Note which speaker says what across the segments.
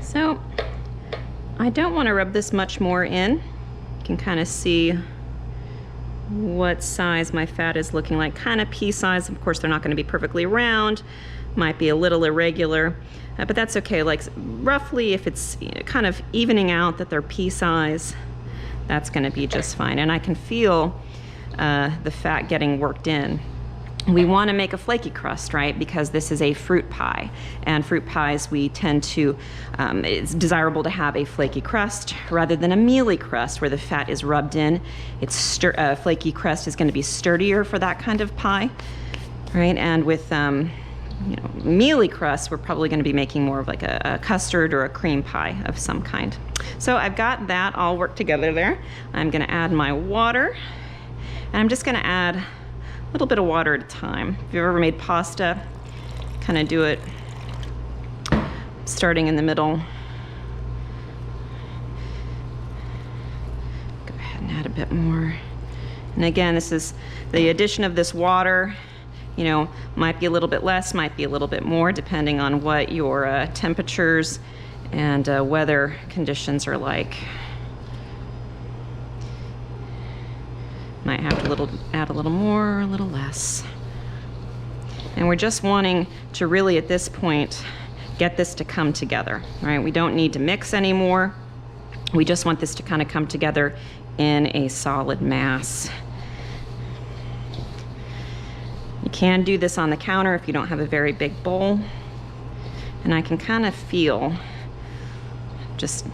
Speaker 1: So I don't want to rub this much more in. You can kind of see what size my fat is looking like, kind of pea size. Of course, they're not going to be perfectly round, might be a little irregular, but that's okay. Like roughly, if it's kind of evening out that they're pea size, that's going to be just fine. And I can feel the fat getting worked in. We want to make a flaky crust, right? Because this is a fruit pie, and fruit pies we tend to, it's desirable to have a flaky crust rather than a mealy crust where the fat is rubbed in. Flaky crust is going to be sturdier for that kind of pie, right? And with mealy crust, we're probably going to be making more of like a custard or a cream pie of some kind. So I've got that all worked together there. I'm going to add my water, and I'm just going to add a little bit of water at a time. If you've ever made pasta, kind of do it starting in the middle. Go ahead and add a bit more. And again, this is the addition of this water, might be a little bit less, might be a little bit more, depending on what your temperatures and weather conditions are like. Might have to add a little more or a little less. And we're just wanting to really, at this point, get this to come together, right? We don't need to mix anymore. We just want this to kind of come together in a solid mass. You can do this on the counter if you don't have a very big bowl. And I can kind of feel, just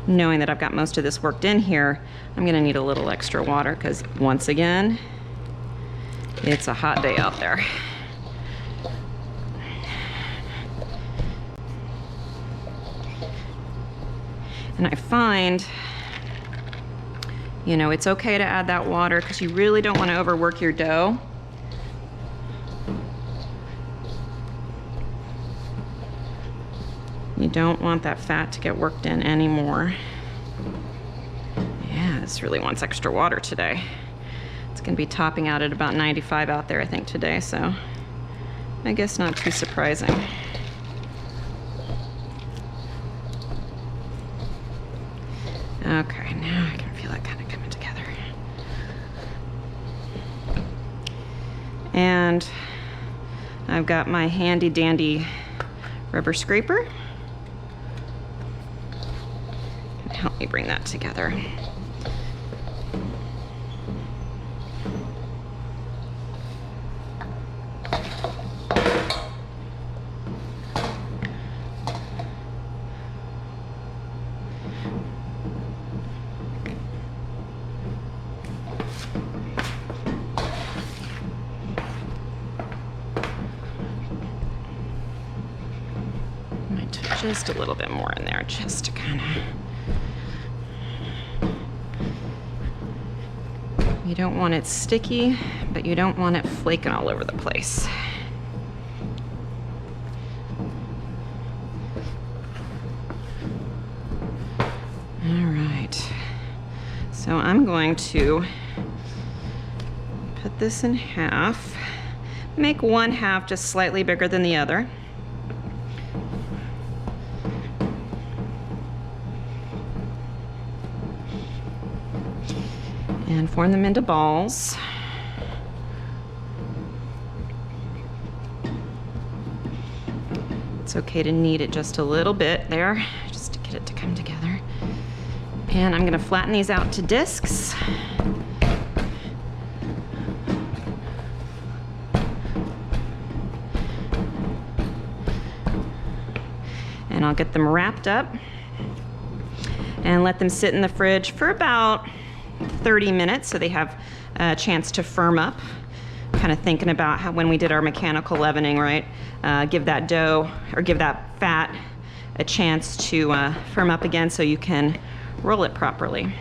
Speaker 1: knowing that I've got most of this worked in here, I'm gonna need a little extra water because once again, it's a hot day out there. And I find, it's okay to add that water because you really don't want to overwork your dough. You don't want that fat to get worked in anymore. Yeah, this really wants extra water today. It's gonna be topping out at about 95 out there, I think, today, so I guess not too surprising. Okay, now I can feel it kind of coming together. And I've got my handy dandy rubber scraper. Help me bring that together. Might put just a little bit more in there, just to kind of. You don't want it sticky, but you don't want it flaking all over the place. All right, so I'm going to put this in half. Make one half just slightly bigger than the other. And form them into balls. It's okay to knead it just a little bit there, just to get it to come together. And I'm gonna flatten these out to discs. And I'll get them wrapped up and let them sit in the fridge for about 30 minutes so they have a chance to firm up. Kind of thinking about how when we did our mechanical leavening, right? Give that dough or give that fat a chance to firm up again so you can roll it properly.